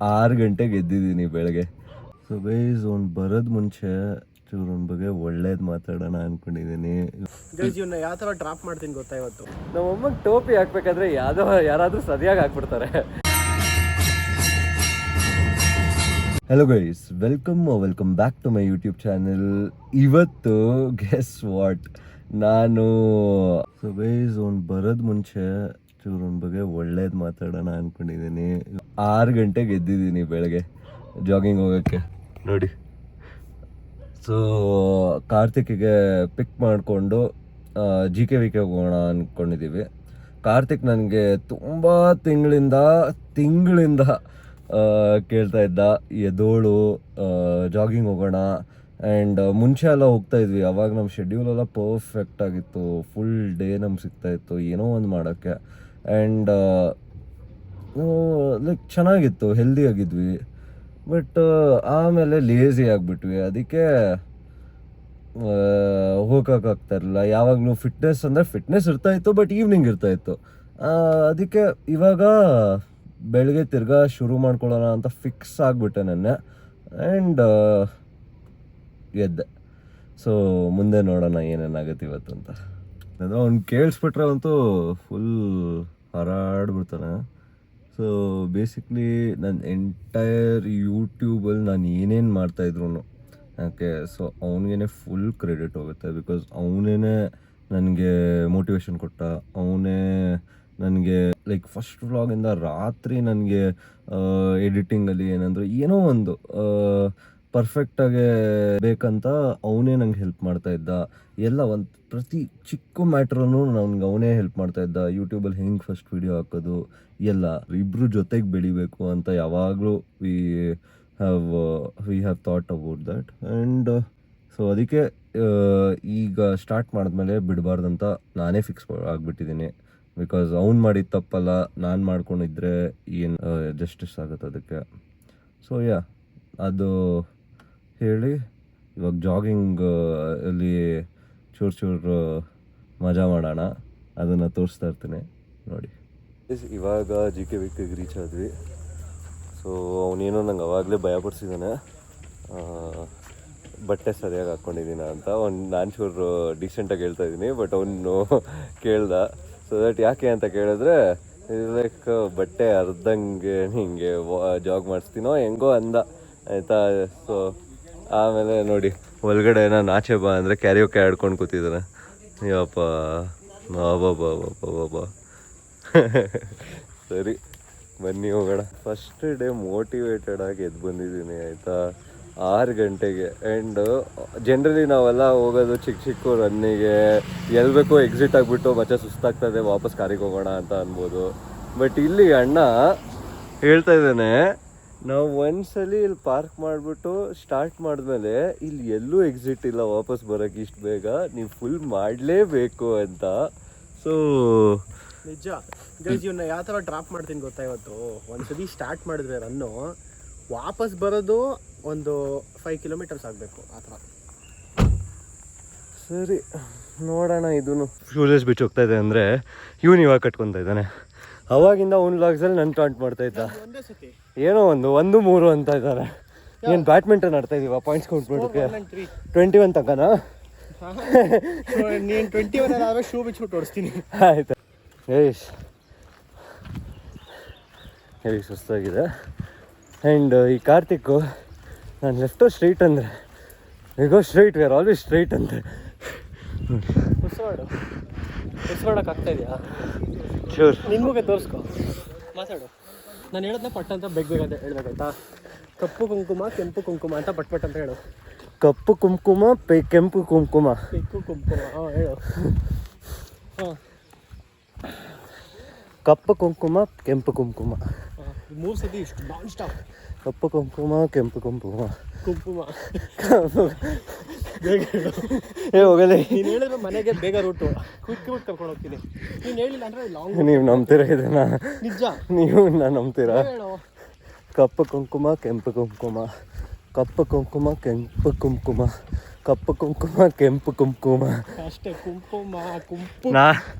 6 ಗಂಟೆಗೆ ಎದ್ದಿದ್ದೀನಿ ಬೆಳಗ್ಗೆ. So guys ಅವ್ನು ಬರೋದು ಮುಂಚೆ ಅವ್ನ ಬಗ್ಗೆ ಒಳ್ಳೇದು ಮಾತಾಡೋಣ ಅಂದ್ಕೊಂಡಿದ್ದೀನಿ. ಗೈಸ್ ಇವನ್ನ ಯಾವ ಥರ ಡ್ರಾಪ್ ಮಾಡ್ತೀನಿ ಗೊತ್ತಾ ಇವತ್ತು? ನಮ್ಮಮ್ಮಗೆ ಟೋಪಿ ಹಾಕ್ಬೇಕಾದ್ರೆ ಯಾರಾದರೂ ಸರಿಯಾಗಿ ಹಾಕ್ಬಿಡ್ತಾರೆ. Hello guys, welcome back to my YouTube channel. ಇವತ್ತು ಗೆಸ್ ವಾಟ್, ನಾನು ಸೊ ಗೈಸ್ ಅವ್ನು ಬರೋದು ಮುಂಚೆ ಅವ್ನ ಬಗ್ಗೆ ಒಳ್ಳೇದು ಮಾತಾಡೋಣ ಅಂದ್ಕೊಂಡಿದ್ದೀನಿ. 6 ಗಂಟೆಗೆ ಎದ್ದಿದ್ದೀನಿ ಬೆಳಗ್ಗೆ ಜಾಗಿಂಗ್ ಹೋಗೋಕ್ಕೆ. ನೋಡಿ, ಸೊ ಕಾರ್ತಿಕ್ಗೆ ಪಿಕ್ ಮಾಡಿಕೊಂಡು GKVK ಹೋಗೋಣ ಅಂದ್ಕೊಂಡಿದ್ದೀವಿ. ಕಾರ್ತಿಕ್ ನನಗೆ ತುಂಬ ತಿಂಗಳಿಂದ ಕೇಳ್ತಾ ಇದ್ದ, ಎದೋಳು ಜಾಗಿಂಗ್ ಹೋಗೋಣ. ಆ್ಯಂಡ್ ಮುಂಚೆ ಎಲ್ಲ ಹೋಗ್ತಾ ಇದ್ವಿ, ಅವಾಗ ನಮ್ಮ ಶೆಡ್ಯೂಲ್ ಎಲ್ಲ ಪರ್ಫೆಕ್ಟ್ ಆಗಿತ್ತು, ಫುಲ್ ಡೇ ನಮ್ಗೆ ಸಿಗ್ತಾಯಿತ್ತು ಏನೋ ಒಂದು ಮಾಡೋಕ್ಕೆ. ಆ್ಯಂಡ್ ಲೈಕ್ ಚೆನ್ನಾಗಿತ್ತು, ಹೆಲ್ದಿ ಆಗಿದ್ವಿ. ಬಟ್ ಆಮೇಲೆ ಲೇಝಿ ಆಗಿಬಿಟ್ವಿ, ಅದಕ್ಕೆ ಹೋಗೋಕ್ಕಾಗ್ತಾಯಿರಲಿಲ್ಲ. ಯಾವಾಗಲೂ ಫಿಟ್ನೆಸ್ ಇರ್ತಾಯಿತ್ತು, ಬಟ್ ಈವ್ನಿಂಗ್ ಇರ್ತಾಯಿತ್ತು. ಅದಕ್ಕೆ ಇವಾಗ ಬೆಳಗ್ಗೆ ತಿರ್ಗಾ ಶುರು ಮಾಡ್ಕೊಳ್ಳೋಣ ಅಂತ ಫಿಕ್ಸ್ ಆಗಿಬಿಟ್ಟೆ ನೆನ್ನೆ. ಆ್ಯಂಡ್ ಎದ್ದೆ. ಸೊ ಮುಂದೆ ನೋಡೋಣ ಏನೇನಾಗುತ್ತೆ ಇವತ್ತು ಅಂತ. ಅವ್ನು ಕೇಳಿಸ್ಬಿಟ್ರೆ ಅಂತೂ ಫುಲ್ ಹಾರಾಡ್ಬಿಡ್ತಾನೆ. ಸೊ ಬೇಸಿಕ್ಲಿ ನನ್ನ ಎಂಟೈರ್ ಯೂಟ್ಯೂಬಲ್ಲಿ ನಾನು ಏನೇನು ಮಾಡ್ತಾಯಿದ್ರು ಯಾಕೆ, ಸೊ ಅವನಿಗೇ ಫುಲ್ ಕ್ರೆಡಿಟ್ ಹೋಗುತ್ತೆ. ಬಿಕಾಸ್ ಅವನೇ ನನಗೆ ಮೋಟಿವೇಶನ್ ಕೊಟ್ಟ, ಅವನೇ ನನಗೆ ಲೈಕ್ ಫಸ್ಟ್ ವ್ಲಾಗಿಂದ ರಾತ್ರಿ ನನಗೆ ಎಡಿಟಿಂಗಲ್ಲಿ ಏನೋ ಒಂದು ಪರ್ಫೆಕ್ಟಾಗಿ ಬೇಕಂತ ಅವನೇ ನಂಗೆ ಹೆಲ್ಪ್ ಮಾಡ್ತಾಯಿದ್ದ. ಎಲ್ಲ ಒಂದು ಪ್ರತಿ ಚಿಕ್ಕ ಮ್ಯಾಟ್ರನ್ನು ನನಗೆ ಅವನೇ ಹೆಲ್ಪ್ ಮಾಡ್ತಾಯಿದ್ದ. ಯೂಟ್ಯೂಬಲ್ಲಿ ಹೆಂಗೆ ಫಸ್ಟ್ ವೀಡಿಯೋ ಹಾಕೋದು ಎಲ್ಲ, ಇಬ್ಬರು ಜೊತೆಗೆ ಬೆಳಿಬೇಕು ಅಂತ ಯಾವಾಗಲೂ we have thought about that. And so ಅದಕ್ಕೆ ಈಗ ಸ್ಟಾರ್ಟ್ ಮಾಡಿದ್ಮೇಲೆ ಬಿಡಬಾರ್ದಂತ ನಾನೇ ಫಿಕ್ಸ್ ಆಗಿಬಿಟ್ಟಿದ್ದೀನಿ. ಬಿಕಾಸ್ ಅವ್ನು ಮಾಡಿದ ತಪ್ಪಲ್ಲ, ನಾನು ಮಾಡ್ಕೊಂಡಿದ್ರೆ ಏನು ಜಸ್ಟಿಸ್ ಆಗುತ್ತೆ ಅದಕ್ಕೆ. ಸೊ ಅದು ಹೇಳಿ ಇವಾಗ ಜಾಗಿಂಗ್ ಅಲ್ಲಿ ಚೂರು ಮಜಾ ಮಾಡೋಣ, ಅದನ್ನು ತೋರಿಸ್ತಾ ಇರ್ತೀನಿ ನೋಡಿ. ಇವಾಗ GKVKಗೆ ರೀಚ್ ಆದ್ವಿ. ಸೊ ಅವನೇನೋ ನಂಗೆ ಅವಾಗಲೇ ಭಯಪಡಿಸಿದ್ದಾನೆ, ಬಟ್ಟೆ ಸರಿಯಾಗಿ ಹಾಕ್ಕೊಂಡಿದ್ದೀನ ಅಂತ. ನಾನು ಚೂರು ಡೀಸೆಂಟಾಗಿ ಹೇಳ್ತಾ ಇದ್ದೀನಿ, ಬಟ್ ಅವನು ಕೇಳ್ದ. ಸೊ ದಟ್ ಯಾಕೆ ಅಂತ ಕೇಳಿದ್ರೆ, ಲೈಕ್ ಬಟ್ಟೆ ಅರ್ಧಂಗೆ ಹಿಂಗೆ ಜಾಗ್ ಮಾಡಿಸ್ತೀನೋ ಹೆಂಗೋ ಅಂದ, ಆಯಿತಾ. ಸೊ ಆಮೇಲೆ ನೋಡಿ ಒಳಗಡೆ ನಾನು ಆಚೆ ಬಾ ಅಂದರೆ ಕ್ಯಾರಿಯೋಕೆ ಆಡ್ಕೊಂಡು ಕೂತಿದ್ದಾನೆ. ಯಪ್ಪ ಬಾಬಾ ಸರಿ ಬನ್ನಿ ಹೋಗೋಣ. ಫಸ್ಟ್ ಡೇ ಮೋಟಿವೇಟೆಡ್ ಆಗಿ ಎದ್ದು ಬಂದಿದ್ದೀನಿ, ಆಯಿತಾ, 6 ಗಂಟೆಗೆ. ಆ್ಯಂಡ್ ಜನರಲಿ ನಾವೆಲ್ಲ ಹೋಗೋದು ಚಿಕ್ಕ ರನ್ನಿಗೆ, ಎಲ್ಲಿ ಬೇಕೋ ಎಕ್ಸಿಟ್ ಆಗಿಬಿಟ್ಟು ಮತ್ತೆ ಸುಸ್ತಾಗ್ತದೆ, ವಾಪಸ್ ಕಾರಿಗೆ ಹೋಗೋಣ ಅಂತ ಅನ್ಬೋದು. ಬಟ್ ಇಲ್ಲಿ ಅಣ್ಣ ಹೇಳ್ತಾ ಇದ್ದಾನೆ, ನಾವು ಒಂದ್ಸಲಿ ಇಲ್ಲಿ ಪಾರ್ಕ್ ಮಾಡಿಬಿಟ್ಟು ಸ್ಟಾರ್ಟ್ ಮಾಡಿದ್ಮೇಲೆ ಇಲ್ಲಿ ಎಲ್ಲೂ ಎಕ್ಸಿಟ್ ಇಲ್ಲ ವಾಪಸ್ ಬರೋಕ್ಕೆ ಇಷ್ಟು ಬೇಗ, ನೀವು ಫುಲ್ ಮಾಡಲೇಬೇಕು ಅಂತ. ಸೊ ನಿಜ ಗೈಸ್, ಇವನ್ನ ಯಾವ ಥರ ಡ್ರಾಪ್ ಮಾಡ್ತೀನಿ ಗೊತ್ತಾ ಇವತ್ತು? ಒಂದ್ಸಲಿ ಸ್ಟಾರ್ಟ್ ಮಾಡಿದ್ರೆ ರನ್ನು, ವಾಪಸ್ ಬರೋದು ಒಂದು 5 ಕಿಲೋಮೀಟರ್ಸ್ ಆಗಬೇಕು ಆ ಥರ. ಸರಿ ನೋಡೋಣ. ಇದೂ ಶೂಲೆಸ್ ಬಿಚ್ಚು ಹೋಗ್ತಾ ಇದೆ ಅಂದರೆ ಇವನು ಇವಾಗ ಕಟ್ಕೊತಾ ಇದ್ದಾನೆ. ಅವಾಗಿಂದ ಅವ್ನ ಲಾಗ್ಸಲ್ಲಿ ನನ್ನ ಟಾಂಟ್ ಮಾಡ್ತಾ ಇದ್ದ, ಏನೋ 1-3 ಅಂತ ಇದ್ದಾರೆ. ಏನು ಬ್ಯಾಡ್ಮಿಂಟನ್ ಆಡ್ತಾ ಇದೀವ, ಪಾಯಿಂಟ್ಸ್ ಕೌಂಟ್ ಮಾಡೋಕ್ಕೆ 21 ತನಕನಾ? ನೀನು 21 ಆದಾಗ ಶೂ ಬಿಚ್ಚಿಬಿಟ್ಟು ಓಡಿಸ್ತೀನಿ. ಆಯ್ತು. ಹೇಳಿ ಸುಸ್ತಾಗಿದೆ. ಆ್ಯಂಡ್ ಈ ಕಾರ್ತಿಕ್ಕು ನಾನು ಲೆಫ್ಟು ಸ್ಟ್ರೈಟ್ ಅಂದರೆ ಈಗ straight, we are always straight ಅಂತೆ. ಉಸಿರಾಡಕ್ಕೆ ಆಗ್ತಾ ಇದೆಯಾ? ಶೂರ್, ನಿನ್ನ ಮುಖ ತೋರಿಸ್ಕೊ, ಮಾತಾಡು. ನಾನು ಹೇಳೋದನ್ನ ಪಟ್ ಅಂತ ಬೇಗ ಅಂತ ಹೇಳ್ಬೇಕಾಯ್ತಾ? ಕಪ್ಪು ಕುಂಕುಮ ಕೆಂಪು ಕುಂಕುಮ ಅಂತ ಪಟ್ ಅಂತ ಹೇಳು. ಕಪ್ಪು ಕುಂಕುಮ ಕೆಂಪು ಕುಂಕುಮ. ಹಾಂ ಹೇಳು. ಹಾಂ, ಕಪ್ಪು ಕುಂಕುಮ ಕೆಂಪು ಕುಂಕುಮ. 3 ಸತಿ ಇಷ್ಟು ನಾನ್ ಸ್ಟಾಪ್. ಕಪ್ಪು ಕುಂಕುಮ ಕೆಂಪು ಕುಂಕುಮ. ಬೇಗ ಹೇಳು. ಹೋಗಲಿ, ನೀನು ಹೇಳಿದ್ರೆ ಮನೆಗೆ ಬೇಗ ರೂಟು ಕ್ವಿಕ್ ಕರ್ಕೊಂಡು ಹೋಗ್ತೀನಿ. ನೀನು ಹೇಳಿಲ್ಲ ಅಂದರೆ ಲಾಂಗ್. ನೀವು ನಂಬ್ತೀರಾ ಇದನ್ನ? ನಿಜ, ನೀವು ನಾನು ನಂಬ್ತೀರಾ? ಹೇಳು. ಕಪ್ಪು ಕುಂಕುಮ ಕೆಂಪು ಕುಂಕುಮ, ಕಪ್ಪು ಕುಂಕುಮ ಕೆಂಪು ಕುಂಕುಮ, ಕಪ್ಪು ಕುಂಕುಮ ಕೆಂಪು ಕುಂಕುಮ ಅಷ್ಟೇ.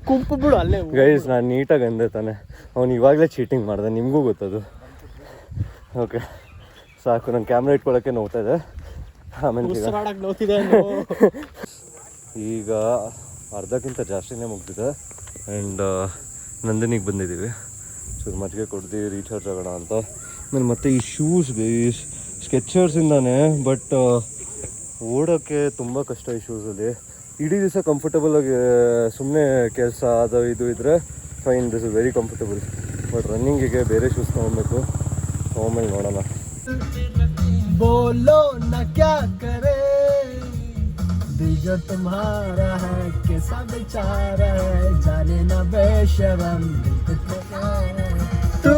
ಕುಂಪು ಬಿಡು ಅಲ್ಲೇ. ಗೈಸ್ ನಾನು ನೀಟಾಗಿ ಅಂದೆ ತಾನೆ, ಅವ್ನು ಇವಾಗಲೇ ಚೀಟಿಂಗ್ ಮಾಡ್ದೆ, ನಿಮಗೂ ಗೊತ್ತದು. ಓಕೆ ಸಾಕು, ನಂಗೆ ಕ್ಯಾಮ್ರಾ ಇಟ್ಕೊಳ್ಳೋಕ್ಕೆ ನೋಡ್ತಾ ಇದೆ. ಆಮೇಲೆ ಉಸಿರಾಡಕ್ಕೆ ನೋಡ್ತಿದೆ ಈಗ ಅರ್ಧಕ್ಕಿಂತ ಜಾಸ್ತಿನೇ ಮುಗ್ದಿದೆ. ಆ್ಯಂಡ್ ನಂದಿನಿಗೆ ಬಂದಿದ್ದೀವಿ, ಚೂರು ಮಜ್ಜಿಗೆ ಕುಡ್ದು ರೀಚಾರ್ಜ್ ಆಗೋಣ ಅಂತ. ಆಮೇಲೆ ಮತ್ತೆ ಈ ಶೂಸ್ ಗೈಸ್ ಸ್ಕೆಚರ್ಸಿಂದಾನೆ, ಬಟ್ ಓಡೋಕ್ಕೆ ತುಂಬ ಕಷ್ಟ ಈ ಶೂಸಲ್ಲಿ. ಇಡೀ ದಿವಸ ಕಂಫರ್ಟಬಲಾಗಿ ಸುಮ್ಮನೆ ಕೆಲಸ ಅದು ಇದು ಇದ್ದರೆ fine, this is very comfortable. But ರನ್ನಿಂಗಿಗೆ ಬೇರೆ ಶೂಸ್ ತೊಗೊಬೇಕು, ಆಮೇಲೆ ನೋಡೋಣ. ಬೋಲೋ ನ ಕ್ಯಾ ಕರೆ ದಿಲ್ ಜೋ ತುಮ್ಹಾರಾ ಹೈ कैसा बेचारा है जाने ना बेशरम तू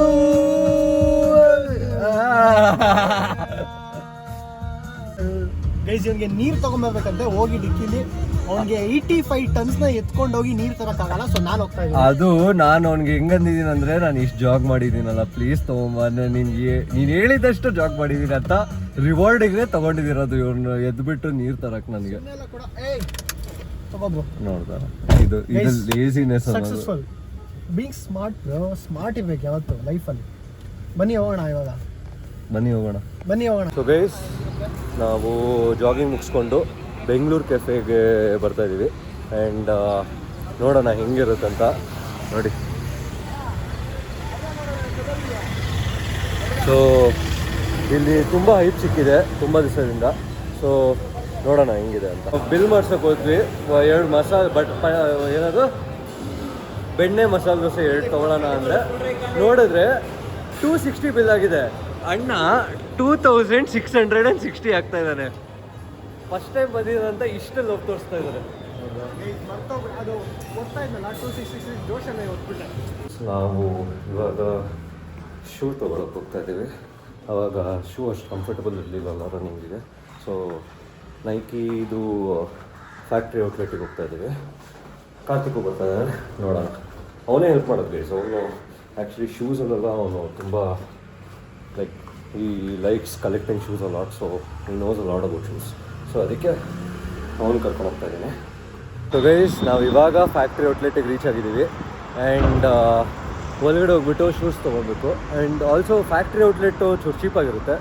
ಗೈಸ್ ಇವನಿಗೆ ನೀರು ತಗೊಂಬರ್ಬೇಕಂತೆ, ಹೋಗಿ ಡಿಕ್ಕಿಲಿ ಅವ್ನಿಗೆ 85 ಟನ್ಸ್ನ ಎತ್ಕೊಂಡು ಹೋಗಿ ನೀರು ತರಕ್ಕಾಗಲ್ಲ. ಸೊ ನಾನು ಹೋಗ್ತಾ ಇದ್ದೀನಿ. ಅದು ನಾನು ಅವ್ನಿಗೆ ಹೆಂಗಂದಿದ್ದೀನಿ ಅಂದರೆ, ನಾನು ಇಷ್ಟು ಜಾಗ್ ಮಾಡಿದ್ದೀನಲ್ಲ ಪ್ಲೀಸ್ ತೊಗೊಂಬನ್ನಿ, ನೀನು ಹೇಳಿದಷ್ಟು ಜಾಗ್ ಮಾಡಿದ್ದೀನಿ ಅಂತ ರಿವಾರ್ಡಿಗೆ ತೊಗೊಂಡಿದ್ದೀರೋದು ಇವ್ರನ್ನ ಎದ್ಬಿಟ್ಟು ನೀರು ತರಕ್ಕೆ ನನಗೆ. ನೋಡ್ತಾರ ಇದು ಲೇಸಿನೆಸ್ ಅನ್ನೋದು. ಸಕ್ಸಸ್ಫುಲ್ ಬೀಯಿಂಗ್ ಸ್ಮಾರ್ಟ್ ಇರ್ಬೇಕು ಯಾವತ್ತು ಲೈಫಲ್ಲಿ. ಬನ್ನಿ ಹೋಗೋಣ. ಸೊ ಗೈಸ್, ನಾವು ಜಾಗಿಂಗ್ ಮುಗಿಸ್ಕೊಂಡು ಬೆಂಗಳೂರು ಕೆಫೆಗೆ ಬರ್ತಾ ಇದ್ದೀವಿ. ಆ್ಯಂಡ್ ನೋಡೋಣ ಹೆಂಗಿರುತ್ತಂತ. ನೋಡಿ, ಸೊ ಇಲ್ಲಿ ತುಂಬ ಹೈಪ್ ಸಿಕ್ಕಿದೆ ತುಂಬ ದಿವಸದಿಂದ. ಸೊ ನೋಡೋಣ ಹೆಂಗಿದೆ ಅಂತ. ಬಿಲ್ ಮಾಡ್ಸೋಕೆ ಹೋದ್ವಿ, 2 ಮಸಾಲೆ ಏನದು ಬೆಣ್ಣೆ ಮಸಾಲೆ ದೋಸೆ 2 ತೊಗೊಳ್ಳೋಣ ಅಂದರೆ ನೋಡಿದ್ರೆ 260 ಬಿಲ್ ಆಗಿದೆ. ಅಣ್ಣ 2660 ಆಗ್ತಾ ಇದ್ದಾನೆ. ಫಸ್ಟ್ ಟೈಮ್ ಬಂದಿದ್ದಂತ ಇಷ್ಟು ಲವ್ ತೋರಿಸ್ತಾ ಇದ್ದಾರೆ. ನಾವು ಇವಾಗ ಶೂ ತೊಗೊಳಕ್ಕೆ ಹೋಗ್ತಾ ಇದ್ದೀವಿ. ಆವಾಗ ಶೂ ಅಷ್ಟು ಕಂಫರ್ಟಬಲ್ ಇರಲಿಲ್ಲಲ್ಲ ರನ್ನಿಂಗಿಗೆ. ಸೊ ನೈಕಿ ಇದು ಫ್ಯಾಕ್ಟ್ರಿ ಔಟ್ಲೆಟಿಗೆ ಹೋಗ್ತಾ ಇದ್ದೀವಿ. ಕಾರ್ತಿಕ್ ಬರ್ತಾ ಇದ್ದಾನೆ, ನೋಡೋಣ. ಅವನೇ ಹೆಲ್ಪ್ ಮಾಡೋದು ಗೈಸ್. ಅವನು ಆ್ಯಕ್ಚುಲಿ ಶೂಸಲ್ಲೆಲ್ಲ ಅವನು ತುಂಬ like he likes collecting shoes a lot. So he knows a lot about shoes. So ಅದಕ್ಕೆ ಅವನು ಕರ್ಕೊಂಡು ಹೋಗ್ತಾ ಇದ್ದೀನಿ. ಸೊ ಗೈಸ್, ನಾವು ಇವಾಗ ಫ್ಯಾಕ್ಟ್ರಿ ಔಟ್ಲೆಟಿಗೆ ರೀಚ್ ಆಗಿದ್ದೀವಿ. ಆ್ಯಂಡ್ ಒಳಗಡೆ ಹೋಗ್ಬಿಟ್ಟು ಶೂಸ್ ತೊಗೊಳ್ಬೇಕು. ಆ್ಯಂಡ್ ಆಲ್ಸೋ ಫ್ಯಾಕ್ಟ್ರಿ ಔಟ್ಲೆಟ್ಟು ಚೂರು ಚೀಪಾಗಿರುತ್ತೆ,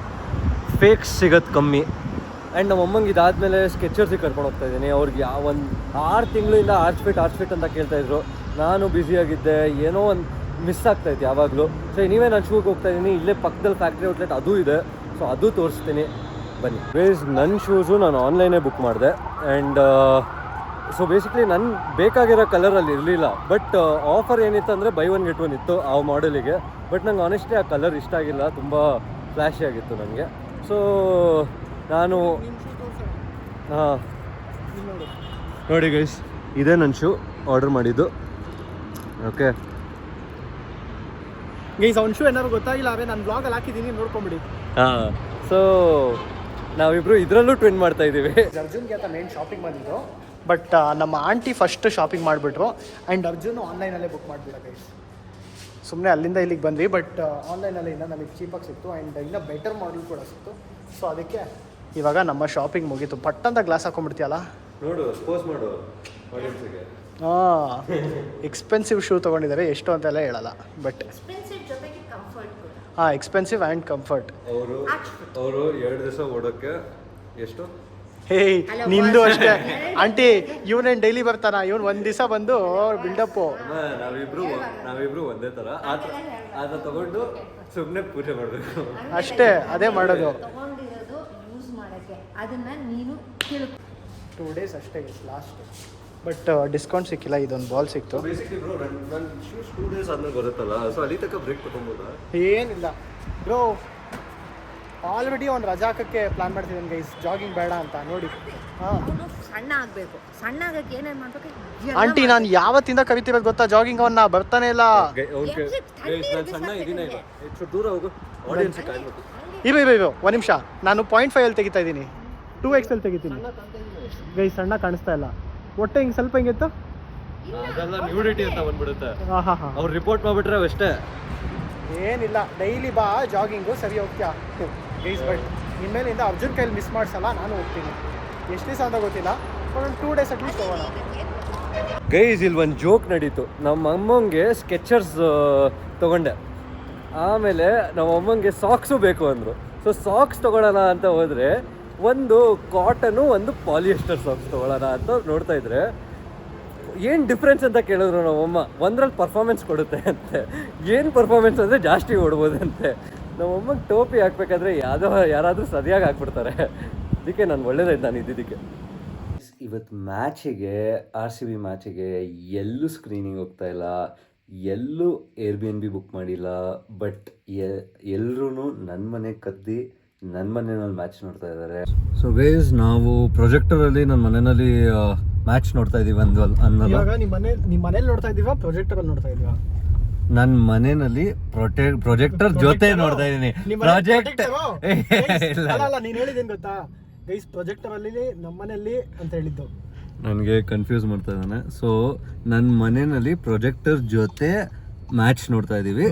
ಫೇಕ್ಸ್ ಸಿಗೋದು ಕಮ್ಮಿ. ಆ್ಯಂಡ್ ನಮ್ಮ ಅಮ್ಮಂಗೆ ಇದಾದಮೇಲೆ ಸ್ಕೆಚರ್ಸಿಗೆ ಕರ್ಕೊಂಡು ಹೋಗ್ತಾ ಇದ್ದೀನಿ. ಅವ್ರಿಗೆ ಒಂದು 6 ತಿಂಗಳಿಂದ ಆರ್ಚ್ ಫಿಟ್ ಅಂತ ಕೇಳ್ತಾಯಿದ್ರು. ನಾನು ಬ್ಯುಸಿಯಾಗಿದ್ದೆ, ಏನೋ ಒಂದು ಮಿಸ್ ಆಗ್ತಾಯಿತ್ತು ಯಾವಾಗಲೂ. ಸೊ ನೀವೇ ನಾನು ಶೂಗೆ ಹೋಗ್ತಾ ಇದ್ದೀನಿ. ಇಲ್ಲೇ ಪಕ್ಕದಲ್ಲಿ ಫ್ಯಾಕ್ಟ್ರಿ ಔಟ್ಲೆಟ್ ಅದೂ ಇದೆ, ಸೊ ಅದು ತೋರಿಸ್ತೀನಿ ಬನ್ನಿ. ಬೇಸ್ ನನ್ನ ಶೂಸು ನಾನು ಆನ್ಲೈನೇ ಬುಕ್ ಮಾಡಿದೆ. ಆ್ಯಂಡ್ ಸೊ ಬೇಸಿಕ್ಲಿ ನನ್ನ ಬೇಕಾಗಿರೋ ಕಲರಲ್ಲಿ ಇರಲಿಲ್ಲ. ಬಟ್ ಆಫರ್ ಏನಿತ್ತು ಅಂದರೆ ಬೈ 1 get 1 ಇತ್ತು ಆ ಮಾಡೆಲಿಗೆ. ಬಟ್ ನಂಗೆ ಆನೆಸ್ಟ್ಲಿ ಆ ಕಲರ್ ಇಷ್ಟ ಆಗಿಲ್ಲ, ತುಂಬ ಫ್ಲ್ಯಾಶಿ ಆಗಿತ್ತು ನನಗೆ. ಸೊ ನಾನು ನೋಡಿ ಗೈಸ್, ಇದೇ ನನ್ನ ಶೂ ಆರ್ಡರ್ ಮಾಡಿದ್ದು. ಓಕೆ ಗೈಸ್, ಅವ್ನ ಶೂ ಏನಾದ್ರು ಗೊತ್ತಾಗಿಲ್ಲ ಅವೇ ನಾನು ಬ್ಲಾಗಲ್ಲಿ ಹಾಕಿದ್ದೀನಿ, ನೋಡ್ಕೊಂಬಿಡಿ. ಸೊ ನಾವಿಬ್ರು ಇದರಲ್ಲೂ ಟ್ವಿನ್ ಮಾಡ್ತಾ ಇದ್ದೀವಿ. ಅರ್ಜುನ್ಗೆ ಅಂತ ಮೇನ್ ಶಾಪಿಂಗ್ ಬಂದಿದ್ದು, ಬಟ್ ನಮ್ಮ ಆಂಟಿ ಫಸ್ಟ್ ಶಾಪಿಂಗ್ ಮಾಡಿಬಿಟ್ರು. ಆ್ಯಂಡ್ ಅರ್ಜುನ್ ಆನ್ಲೈನಲ್ಲೇ ಬುಕ್ ಮಾಡಿಬಿಡ ಗೈಸ್. ಸುಮ್ಮನೆ ಅಲ್ಲಿಂದ ಇಲ್ಲಿಗೆ ಬಂದ್ವಿ, ಬಟ್ ಆನ್ಲೈನಲ್ಲಿ ಇನ್ನೂ ನಮಗೆ ಚೀಪಾಗಿ ಸಿಕ್ತು. ಆ್ಯಂಡ್ ಇನ್ನೂ ಬೆಟರ್ ಮಾಡಲ್ ಕೂಡ ಸಿಕ್ತು. ಸೊ ಅದಕ್ಕೆ ಇವಾಗ ನಮ್ಮ ಶಾಪಿಂಗ್ ಮುಗೀತು. ಪಟ್ಟಂತ ಗ್ಲಾಸ್ ಹಾಕೊಂಡ್ಬಿಡ್ತೀಯಲ್ಲ, ನೋಡು, ಸ್ಪೋಸ್ ಮಾಡು ಆಡಿಯನ್ಸ್ಗೆ. ಎಕ್ಸ್ಪೆನ್ಸಿವ್ ಶೂ ತೊಗೊಂಡಿದ್ದಾರೆ, ಎಷ್ಟು ಅಂತೆಲ್ಲ ಹೇಳಲ್ಲ. But expensive and comfort. ಅವರು 2 ದಿವಸ ಓಡೋಕ್ಕೆ ಎಷ್ಟು? ಹೇಯ್, ನಿಂದು ಅಷ್ಟೇ ಆಂಟಿ. ಇವನೇನು ಡೈಲಿ ಬರ್ತಾನ? ಇವನು 1 ದಿವಸ ಬಂದು ಬಿಲ್ಡಪ್ಪು. ನಾವಿಬ್ರು ಒಂದೇ ಥರ ಆತ ತಗೊಂಡು ಸುಮ್ಮನೆ ಪೂಜೆ ಮಾಡಬೇಕು ಅಷ್ಟೇ, ಅದೇ ಮಾಡೋದು. 2 days ಅಷ್ಟೇ ಲಾಸ್ಟ್. ಬಟ್ ಡಿಸ್ಕೌಂಟ್ ಸಿಕ್ಕಿಲ್ಲ, ಇದೊಂದು ಬಾಲ್ ಸಿಕ್ತು. ಬೇಸಿಕ್ಲಿ ಬ್ರೋ, ನನ್ನ ಶೂಸ್ 2 days ಆದ್ಮೇಲೆ ಬರುತ್ತಲ್ಲ, ಸೊ ಅಲ್ಲಿ ತನಕ ಬ್ರೇಕ್ ತಗೊಬೋದಾ? ಏನಿಲ್ಲ ಬ್ರೋ, ಆಲ್ರೆಡಿ ಒಂದು ರಜಾ ಹಾಕಕ್ಕೆ ಪ್ಲಾನ್ ಮಾಡ್ತಿದ್ದೀನಿ ಗೈಸ್, ಜಾಗಿಂಗ್ ಬೇಡ ಅಂತ. ನೋಡಿ, ಸಣ್ಣ ಆಗಬೇಕು. ಸಣ್ಣ ಆಗಕ್ಕೆ ಏನೇನು ಮಾಡಬೇಕು? ಆಂಟಿ, ನಾನು ಯಾವತ್ತಿಂದ ಕರಿತಿರೋದು ಗೊತ್ತಾ ಜಾಗಿಂಗ್? ಅವನ್ನ ಬರ್ತಾನೆ ಇಲ್ಲ. ನಾನು ಸಣ್ಣ ಇದೀನಿ ಈಗ, ಹೆಚ್ಚು ದೂರ ಹೋಗು, ಆಡಿಯನ್ಸ್ ಕಾಯ್ಬೇಕು. ಇರು 1 ನಿಮಿಷ. ನಾನು 0.5 ತೆಗಿತಾ ಇದ್ದೀನಿ, 2XL ತೆಗಿತೀನಿ ಗೈಸ್. ಸಣ್ಣ ಕಾಣಿಸ್ತಾ ಇಲ್ಲ. ಹೊಟ್ಟೆ ಹಿಂಗೆ ಸ್ವಲ್ಪ ಹಿಂಗಿತ್ತು, ಅದೆಲ್ಲ ನ್ಯೂಡಿಟಿ ಅಂತ ಬಂದ್ಬಿಡುತ್ತೆ. ಹಾಂ ಅವ್ರು ರಿಪೋರ್ಟ್ ಮಾಡಿಬಿಟ್ರೆ ಅಷ್ಟೇ. ಏನಿಲ್ಲ, ಡೈಲಿ ಬಾ ಜಾಗಿಂಗು, ಸರಿ ಹೋಗ್ತೀಯಾ ಗೈಸ್. ಬಟ್ ಇನ್ಮೇಲಿಂದ ಅರ್ಜುನ್ ಕೈಲಿ ಮಿಸ್ ಮಾಡಿಸಲ್ಲ, ನಾನು ಹೋಗ್ತೀನಿ. ಎಷ್ಟು ದಿವಸ ಅಂತ ಗೊತ್ತಿಲ್ಲ, ಒಂದು 2 days ಅಟ್ಲೀಸ್ಟ್ ಹೋಗೋಣ. ಗೈಸ್, ಇಲ್ಲಿ ಒಂದು ಜೋಕ್ ನಡೀತು. ನಮ್ಮ ಅಮ್ಮಂಗೆ ಸ್ಕೆಚರ್ಸ್ ತೊಗೊಂಡೆ. ಆಮೇಲೆ ನಮ್ಮ ಅಮ್ಮಂಗೆ ಸಾಕ್ಸು ಬೇಕು ಅಂದರು. ಸೊ ಸಾಕ್ಸ್ ತೊಗೊಳ್ಳೋಣ ಅಂತ ಹೋದರೆ ಒಂದು ಕಾಟನು ಒಂದು ಪಾಲಿಯೆಸ್ಟರ್ ಸಾಕ್ಸ್ ತೊಗೊಳ್ಳೋಣ ಅಂತ ನೋಡ್ತಾ ಇದ್ರೆ ಏನು ಡಿಫ್ರೆನ್ಸ್ ಅಂತ ಕೇಳಿದ್ರು ನಮ್ಮಮ್ಮ. ಒಂದ್ರಲ್ಲಿ ಪರ್ಫಾರ್ಮೆನ್ಸ್ ಕೊಡುತ್ತೆ ಅಂತೆ. ಏನು ಪರ್ಫಾರ್ಮೆನ್ಸ್ ಅಂದರೆ ಜಾಸ್ತಿ ಓಡ್ಬೋದಂತೆ. ನಮ್ಮಮ್ಮಗೆ ಟೋಪಿ ಹಾಕ್ಬೇಕಾದ್ರೆ ಯಾರಾದರೂ ಸರಿಯಾಗಿ ಹಾಕ್ಬಿಡ್ತಾರೆ. ಅದಕ್ಕೆ ನಾನು ಒಳ್ಳೇದಾಯ್ತು ನಾನು ಇದ್ದಿದ್ದಕ್ಕೆ. ಇವತ್ತು ಮ್ಯಾಚಿಗೆ RCB ಮ್ಯಾಚಿಗೆ ಎಲ್ಲೂ ಸ್ಕ್ರೀನಿಂಗ್ ಹೋಗ್ತಾ ಇಲ್ಲ, ಎಲ್ಲೂ Airbnb ಬುಕ್ ಮಾಡಿಲ್ಲ. ಬಟ್ ಎಲ್ಲರೂ ನನ್ನ ಮನೆ ಕದ್ದಿ ನನ್ನ ಮನೆಯಲ್ಲಿ ಮ್ಯಾಚ್ ನೋಡ್ತಾ ಇದ್ದಾರೆ. ಸೊ ಗೈಸ್, ನಾವು ಪ್ರೊಜೆಕ್ಟರಲ್ಲಿ ನನ್ನ ಮನೆಯಲ್ಲಿ ಮ್ಯಾಚ್ ನೋಡ್ತಾ ಇದೀವಿ ಇವಾಗ ನಿಮ್ಮ ಮನೇಲಿ ನೋಡ್ತಾ ಇದೀವಾ, ಪ್ರೊಜೆಕ್ಟರಲ್ಲಿ ನೋಡ್ತಾ ಇದೀವಾ? ನನ್ನ ಮನೆಯಲ್ಲಿ ಪ್ರೊಜೆಕ್ಟರ್ ಜೊತೆ ನೋಡ್ತಾ ಇದೀನಿ. ಪ್ರಾಜೆಕ್ಟ್ ಅಲ್ಲ, ನೀನು ಹೇಳಿದೇನು ಗೊತ್ತಾ ಗೈಸ್, ಪ್ರೊಜೆಕ್ಟರ್ ಅಲ್ಲಿ ನಮ್ಮನೆಯಲ್ಲಿ ಅಂತ ಹೇಳಿದ್ದು. ನನಗೆ ಕನ್ಫ್ಯೂಸ್ ಮಾಡ್ತಾ ಇದ್ದಾನೆ. ಸೊ ನನ್ನ ಮನೆಯಲ್ಲಿ ಪ್ರೊಜೆಕ್ಟರ್ ಜೊತೆ ಮ್ಯಾಚ್ ನೋಡ್ತಾ ಇದೀವಿ.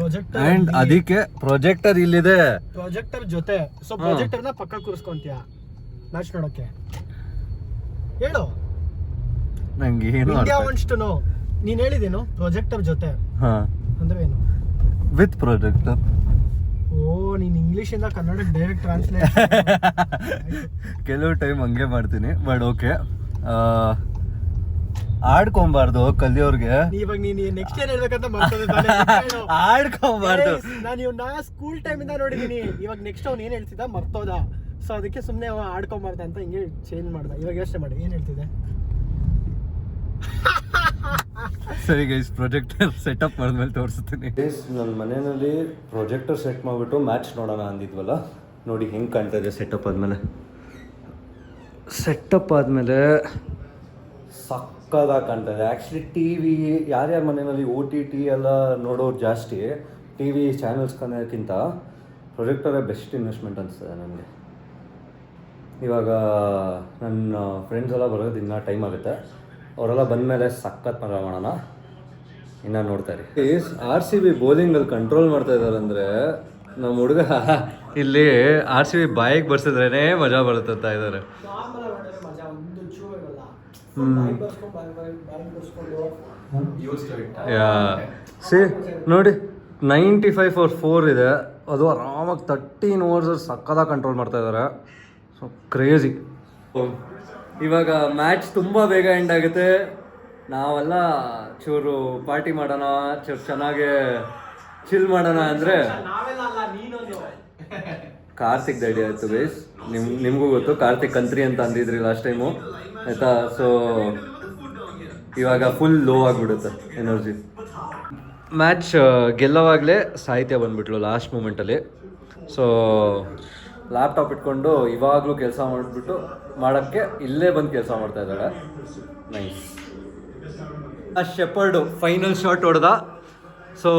ಅಂಡ್ ಅದಕ್ಕೆ ಪ್ರೊಜೆಕ್ಟರ್ ಇಲ್ಲಿದೆ. ಪ್ರೊಜೆಕ್ಟರ್ ಜೊತೆ. ಸೊ ಪ್ರೊಜೆಕ್ಟರ್ನ ಪಕ್ಕ ಕೂರಿಸ್ಕೊಂತೀಯ ಮ್ಯಾಚ್ ನೋಡೋಕೆ? ಹೇಳು. ನಂಗೆ ಏನು ಇಂಡಿಯಾ ವಾಂಟ್ಸ್ ಟು ನೋ. ನೀನು ಹೇಳಿದೇನು ಪ್ರೊಜೆಕ್ಟರ್ ಜೊತೆ? ಹಾ ಅಂದ್ರೆ ಏನು? With projector. ಓ, ನೀನು ಇಂಗ್ಲಿಷಿಂದ ಕನ್ನಡಕ್ಕೆ ಡೈರೆಕ್ಟ್ ಟ್ರಾನ್ಸ್ಲೇಟ್. ಕೆಲವು ಟೈಮ್ ಹಂಗೆ ಮಾಡ್ತೀನಿ. ಬಟ್ ಓಕೆ, ಆಡ್ಕೊಂಬಾರ್ದು ಕಲಿಯೋರ್ಗೆ. ಇವಾಗ ನೀನು ನೆಕ್ಸ್ಟ್ ಏನ್ ಹೇಳ್ಬೇಕಂತ ಮಾಡ್ತದೆ. ಆಡ್ಕೊಂಬಾರ್ದು. ನಾನು ಇವ್ನ ಸ್ಕೂಲ್ ಟೈಮ್ ಇಂದ ನೋಡಿದೀನಿ. ಇವಾಗ ನೆಕ್ಸ್ಟ್ ಅವ್ನು ಏನ್ ಹೇಳ್ತಿದ್ದ ಮರ್ತೋದ. ಸೊ ಅದಕ್ಕೆ ಸುಮ್ಮನೆ ಆಡ್ಕೊಂಬಾರ್ದ ಅಂತ ಹಿಂಗೆ ಚೇಂಜ್ ಮಾಡ್ದ. ಇವಾಗ ಯೋಚನೆ ಮಾಡಿ ಏನ್ ಹೇಳ್ತಿದ್ದೆ. ಸರಿ ಗೈಸ್, ಪ್ರೊಜೆಕ್ಟರ್ ಸೆಟಪ್ ಮಾಡಿದ್ಮೇಲೆ ತೋರಿಸ್ತೀನಿ. ಗೈಸ್, ನನ್ನ ಮನೆಯಲ್ಲಿ ಪ್ರೊಜೆಕ್ಟರ್ ಸೆಟ್ ಮಾಡಿಬಿಟ್ಟು ಮ್ಯಾಚ್ ನೋಡೋಣ ಅಂದಿದ್ವಲ್ಲ, ನೋಡಿ ಹೆಂಗೆ ಕಾಣ್ತಾ ಇದೆ ಸೆಟಪ್ ಆದಮೇಲೆ. ಸೆಟಪ್ ಆದಮೇಲೆ ಸಕ್ಕದಾಗಿ ಕಾಣ್ತಾ ಇದೆ. ಆ್ಯಕ್ಚುಲಿ ಟಿ ವಿ ಯಾರ್ಯಾರ ಮನೆಯಲ್ಲಿ OTT ಎಲ್ಲ ನೋಡೋರು ಜಾಸ್ತಿ, ಟಿ ವಿ ಚಾನಲ್ಸ್ ಕನ್ನೋಕ್ಕಿಂತ ಪ್ರೊಜೆಕ್ಟರೇ ಬೆಸ್ಟ್ ಇನ್ವೆಸ್ಟ್ಮೆಂಟ್ ಅನಿಸ್ತದೆ ನನಗೆ. ಇವಾಗ ನನ್ನ ಫ್ರೆಂಡ್ಸ್ ಎಲ್ಲ ಬರೋದು ಇನ್ನೂ ಟೈಮ್ ಆಗುತ್ತೆ. ಅವರೆಲ್ಲ ಬಂದಮೇಲೆ ಸಖತ್ ಮಜಾ ಮಾಡೋಣ. ಇನ್ನು ನೋಡ್ತಾ ಇರಿ. RCB ಬೌಲಿಂಗಲ್ಲಿ ಕಂಟ್ರೋಲ್ ಮಾಡ್ತಾ ಇದ್ದಾರೆ ಅಂದರೆ ನಮ್ಮ ಹುಡುಗ ಇಲ್ಲಿ RCB ಬಾಯಿಗೆ ಬರ್ಸಿದ್ರೇ ಮಜಾ ಬರುತ್ತೆ ಅಂತ ಇದ್ದಾರೆ. ಸಿ ನೋಡಿ, 95 for 4 ಇದೆ. ಅದು ಆರಾಮಾಗಿ 13 overs ಸಕ್ಕದಾಗಿ ಕಂಟ್ರೋಲ್ ಮಾಡ್ತಾ ಇದ್ದಾರೆ. So crazy. ಇವಾಗ ಮ್ಯಾಚ್ ತುಂಬ ಬೇಗ ಎಂಡ್ ಆಗುತ್ತೆ. ನಾವೆಲ್ಲ ಚೂರು ಪಾರ್ಟಿ ಮಾಡೋಣ, ಚೂರು ಚೆನ್ನಾಗಿ ಚಿಲ್ ಮಾಡೋಣ ಅಂದರೆ ಕಾರ್ತಿಕ್ ರೆಡಿ ಆಯಿತು ಗೈಸ್. ನಿಮಗೂ ಗೊತ್ತು, ಕಾರ್ತಿಕ್ ಕಂತ್ರಿ ಅಂತ ಅಂದಿದ್ರಿ ಲಾಸ್ಟ್ ಟೈಮು, ಆಯಿತಾ? ಸೊ ಇವಾಗ ಫುಲ್ ಲೋ ಆಗಿಬಿಡುತ್ತೆ ಎನರ್ಜಿ. ಮ್ಯಾಚ್ ಗೆಲ್ಲೋವಾಗಲೇ ಸಾಹಿತ್ಯ ಬಂದುಬಿಟ್ಲು ಲಾಸ್ಟ್ ಮೂಮೆಂಟಲ್ಲಿ. ಸೊ ಲ್ಯಾಪ್ಟಾಪ್ ಇಟ್ಕೊಂಡು ಇವಾಗಲೂ ಕೆಲಸ ಮಾಡಿಬಿಟ್ಟು ಮಾಡೋಕ್ಕೆ ಇಲ್ಲೇ ಬಂದು ಕೆಲಸ ಮಾಡ್ತಾ ಇದ್ದಾಳೆ. ನೈಸ್. ಶೆಪರ್ಡು ಫೈನಲ್ ಶಾಟ್ ಹೊಡೆದ. ಸೊ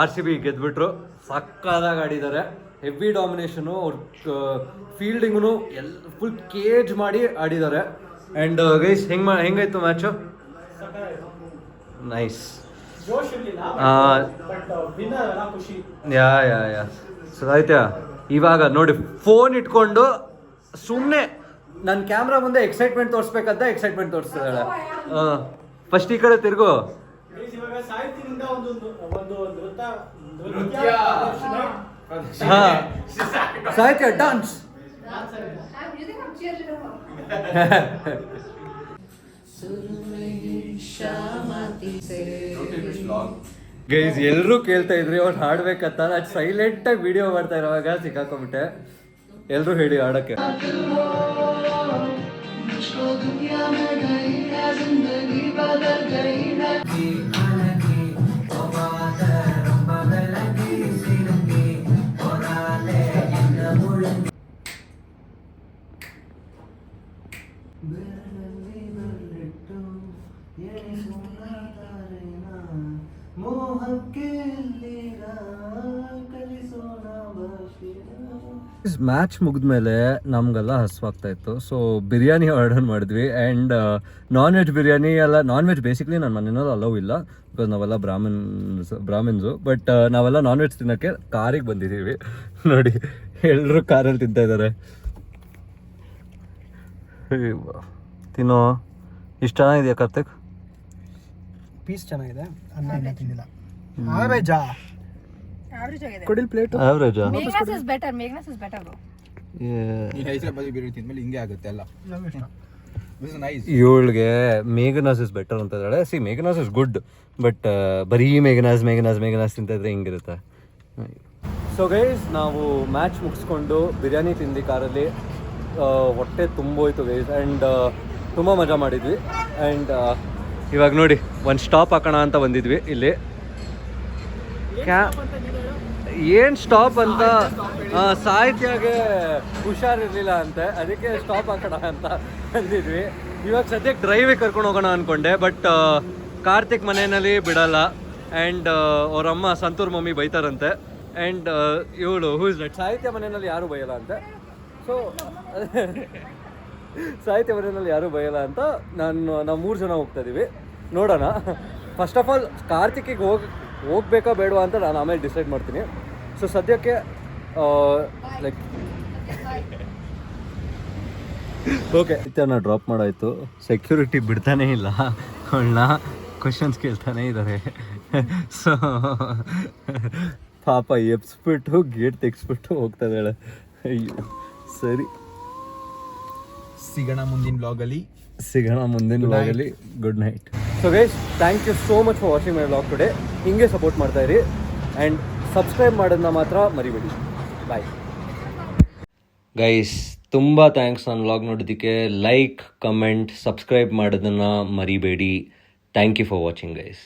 RCB ಗೆದ್ಬಿಟ್ರು. ಸಕ್ಕದಾಗಿ ಆಡಿದ್ದಾರೆ. Heavy domination. ಅವ್ರ ಫೀಲ್ಡಿಂಗೂ ಫುಲ್ ಕೇಜ್ ಮಾಡಿ ಆಡಿದ್ದಾರೆ. ಆ್ಯಂಡ್ ಗೈಸ್, ಹೆಂಗಾಯ್ತು ಮ್ಯಾಚು? ನೈಸ್. ಯಾ ಸೊ ಆಯ್ತಾ. ಇವಾಗ ನೋಡಿ, ಫೋನ್ ಇಟ್ಕೊಂಡು ಸುಮ್ಮನೆ ನನ್ನ ಕ್ಯಾಮ್ರಾ ಮುಂದೆ ಎಕ್ಸೈಟ್ಮೆಂಟ್ ತೋರಿಸ್ಬೇಕಂತ ಎಕ್ಸೈಟ್ಮೆಂಟ್ ತೋರಿಸ್ತಿದ್ದಾಳೆ. ಫಸ್ಟ್ ಈ ಕಡೆ ತಿರುಗು. ಹಾಂ, ಸಾಹಿತ್ಯ ಡಾನ್ಸ್. ಗೈಸ್, ಎಲ್ಲರೂ ಕೇಳ್ತಾ ಇದ್ರಿ ಅವ್ರು ಹಾಡ್ಬೇಕಂತ. ಅದು ಸೈಲೆಂಟಾಗಿ ವಿಡಿಯೋ ಮಾಡ್ತಾ ಇರೋವಾಗ ಸಿಕ್ಕಾಕೊಂಬಿಟ್ಟೆ. ಎಲ್ಲರೂ ಹೇಳಿ ಹಾಡಕ್ಕೆ. ಮ್ಯಾಚ್ ಮುಗಿದ್ಮೇಲೆ ನಮಗೆಲ್ಲ ಹಸುವಾಗ್ತಾ ಇತ್ತು. ಸೊ ಬಿರಿಯಾನಿ ಆರ್ಡರ್ ಮಾಡಿದ್ವಿ. ಆ್ಯಂಡ್ ನಾನ್ ವೆಜ್ ಬಿರಿಯಾನಿ ಎಲ್ಲ. ನಾನ್ ವೆಜ್ ಬೇಸಿಕ್ಲಿ ನನ್ನ ಮನೆಯಲ್ಲಿ ಅಲೌ ಇಲ್ಲ, ಬಿಕಾಸ್ ನಾವೆಲ್ಲ ಬ್ರಾಹ್ಮಿನ್ಸು. ಬಟ್ ನಾವೆಲ್ಲ ನಾನ್ ವೆಜ್ ತಿನ್ನೋಕ್ಕೆ ಕಾರಿಗೆ ಬಂದಿದ್ದೀವಿ. ನೋಡಿ, ಎಲ್ಲರೂ ಕಾರಲ್ಲಿ ತಿಂತಾ ಇದ್ದಾರೆ. ತಿನ್ನೋ. ಇಷ್ಟು ಚೆನ್ನಾಗಿದೆಯಾ ಕಾರ್ತಿಕ್? ಪೀಸ್ ಚೆನ್ನಾಗಿದೆ, ಅನ್ನ ತಿಂದಿಲ್ಲ. ನಾನ್ ವೆಜ್ಜಾ? ಆವ್ರೇಜ್ ಆಗಿದೆ ಕೊಡಿಲ್ ಪ್ಲೇಟು. ಆವ್ರೇಜಾ? Meghana's is better. Meghana's is better. ಈ ಹೈದರಾಬಾದಿ ಬಿರಿಯಾನಿ ತಿಂದ್ಮೇಲೆ ಹಿಂಗೆ ಆಗುತ್ತೆ ಎಲ್ಲ. ನಂಗೆ ಇಷ್ಟ. ಇವಳಿಗೆ ಮೇಘನಾಸ್ ಇಸ್ ಬೆಟರ್ ಅಂತ ಇದ್ದಾಳೆ. C Meghana's is good, but ಬರೀ ಮೇಘನಾಸ್ ತಿಂತಿದ್ರೆ ಹಿಂಗಿರುತ್ತೆ. ಸೊ ಗೈಸ್, ನಾವು ಮ್ಯಾಚ್ ಮುಗಿಸ್ಕೊಂಡು ಬಿರಿಯಾನಿ ತಿಂದು ಕಾರಲ್ಲಿ, ಹೊಟ್ಟೆ ತುಂಬೋಯ್ತು ಗೈಸ್. ಆ್ಯಂಡ್ ತುಂಬ ಮಜಾ ಮಾಡಿದ್ವಿ. ಆ್ಯಂಡ್ ಇವಾಗ ನೋಡಿ ಒಂದು ಸ್ಟಾಪ್ ಹಾಕೋಣ ಅಂತ ಬಂದಿದ್ವಿ ಇಲ್ಲಿ. ಏನು ಸ್ಟಾಪ್ ಅಂತ, ಸಾಹಿತ್ಯಗೆ ಹುಷಾರಿರ್ಲಿಲ್ಲ ಅಂತೆ, ಅದಕ್ಕೆ ಸ್ಟಾಪ್ ಹಾಕೋಣ ಅಂತ ಬಂದಿದ್ವಿ. ಇವಾಗ ಸದ್ಯಕ್ಕೆ ಡ್ರೈವಿಗೆ ಕರ್ಕೊಂಡು ಹೋಗೋಣ ಅಂದ್ಕೊಂಡೆ, ಬಟ್ ಕಾರ್ತಿಕ್ ಮನೆಯಲ್ಲಿ ಬಿಡಲ್ಲ. ಆ್ಯಂಡ್ ಅವರಮ್ಮ ಸಂತೂರ್ ಮಮ್ಮಿ ಬೈತಾರಂತೆ. ಆ್ಯಂಡ್ ಇವಳು ಹೂಸ್ ದಟ್ ಸಾಹಿತ್ಯ ಮನೆಯಲ್ಲಿ ಯಾರೂ ಬೈಯಲ್ಲ ಅಂತೆ. ಸೊ ಸಾಹಿತ್ಯ ಮನೆಯಲ್ಲಿ ಯಾರೂ ಬೈಯಲ್ಲ ಅಂತ ನಾವು 3 ಜನ ಹೋಗ್ತಾ ಇದ್ದೀವಿ. ನೋಡೋಣ. ಫಸ್ಟ್ ಆಫ್ ಆಲ್ ಕಾರ್ತಿಕಿಗೆ ಹೋಗ್ಬೇಕಾ ಬೇಡವಾ ಅಂತ ನಾನು ಆಮೇಲೆ ಡಿಸೈಡ್ ಮಾಡ್ತೀನಿ. ಸೊ ಸದ್ಯಕ್ಕೆ ಲೈಕ್ ಓಕೆ, ನಾನು ಡ್ರಾಪ್ ಮಾಡಾಯಿತು. ಸೆಕ್ಯೂರಿಟಿ ಬಿಡ್ತಾನೇ ಇಲ್ಲ, ಅವಳನ್ನ ಕ್ವಶನ್ಸ್ ಕೇಳ್ತಾನೆ ಇದ್ದಾರೆ. ಸೊ ಪಾಪ ಎಬ್ಸ್ಬಿಟ್ಟು ಗೇಟ್ ತೆಗ್ಸ್ಬಿಟ್ಟು ಹೋಗ್ತಾ ಇದ್ದಾಳೆ. ಅಯ್ಯೋ ಸರಿ, ಸಿಗೋಣ ಮುಂದಿನ ಬ್ಲಾಗಲ್ಲಿ. ವ್ಲಾಗಲ್ಲಿ. Good night. So guys, thank you so much for watching my vlog today. ಹಿಂಗೆ ಸಪೋರ್ಟ್ ಮಾಡ್ತಾ ಇರಿ ಆ್ಯಂಡ್ ಸಬ್ಸ್ಕ್ರೈಬ್ ಮಾಡೋದನ್ನ ಮಾತ್ರ ಮರಿಬೇಡಿ. Bye guys. ತುಂಬ ಥ್ಯಾಂಕ್ಸ್ ನನ್ನ ವ್ಲಾಗ್ ನೋಡೋದಕ್ಕೆ. ಲೈಕ್, ಕಮೆಂಟ್, ಸಬ್ಸ್ಕ್ರೈಬ್ ಮಾಡೋದನ್ನು ಮರಿಬೇಡಿ. Thank you for watching guys.